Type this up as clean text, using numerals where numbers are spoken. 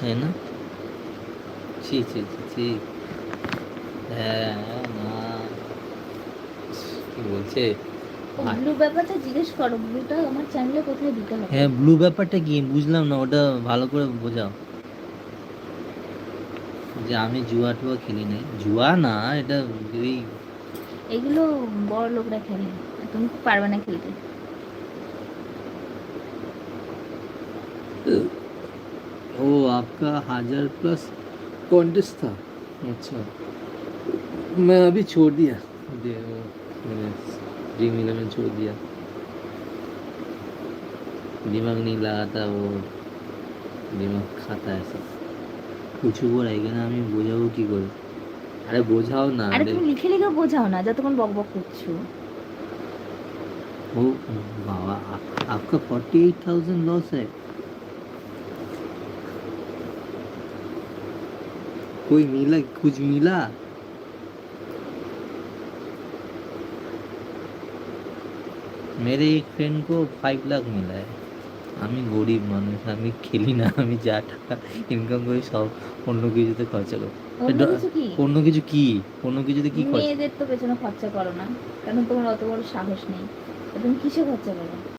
है ना? ছি, ছি, ছি, ছি। হ্যাঁ, না। কি বলছে? ওই আর ব্লু ব্যাপারটা জিজ্ঞেস করো, ব্লুটা আমার চ্যানেলে কোথায় দিতে হবে? হ্যাঁ, ব্লু ব্যাপারটা কি বুঝলাম না, ওটা ভালো করে বোঝাও। যে আমি জুয়া-টুয়া খেলি নাই। জুয়া না, এটা ওই এগুলো বড় লোকরা খেলে, তুমি পারবে না খেলতে। ओ आपका 1000 प्लस कॉन्टेस्ट था? अच्छा, मैं अभी छोड़ दिया। वो मैंने ड्रीम इलेवन छोड़ दिया। दिमाग नहीं लगाता वो, दिमाग खाता है सब। কিছু করাইগে না, আমি বোঝাবো কি করে? আরে বোঝাও না। আরে আরে তুমি লিখে লিখে বোঝাও না, যতক্ষণ বক বক করছো। ओ बाबा, आपका 48,000 लॉस है। कोई मिला, कुछ मिला? मेरे एक फ्रेंड को 5 लाख मिला है। আমি গরিব মানুষ, আমি খেলি না, আমি যা টাকা ইনকাম করি সব অন্য কিছুতে খরচা করি। অন্য কিছু কি? অন্য কিছু কি? অন্য কিছুতে কি খরচা? মেয়েদের তো পেছনে খরচা করো না, কারণ তোমার অত বড় সাহস নেই। তা তুমি কিসে খরচা করো?